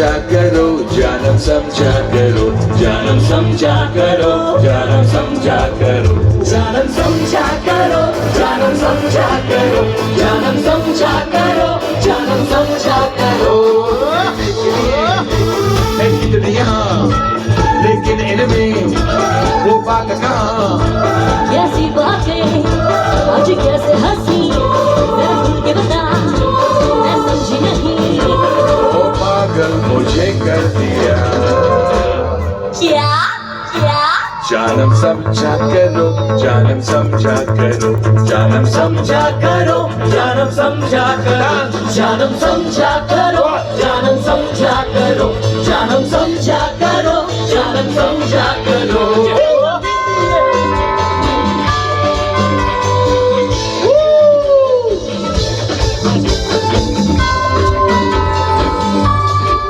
समझा करो, जानम समझा करो, जानम समझा करो, जानम समझा करो, जानम समझा करो, जानम समझा करो, जानम समझा करो, जानम समझा करो। लेकिन यहाँ लेकिन इनमें वो बात कहाँ? कैसी बातें आज कैसे हंसी, जरा खुल के बता, मैं समझी नहीं। वो पागल मुझे कर दिया। क्या क्या जानम समझा करो, जानम समझा करो, जानम समझा करो, जानम समझा करो, जानम समझा करो, जानम समझा करो, जानम समझा करो, जानम समझा करो।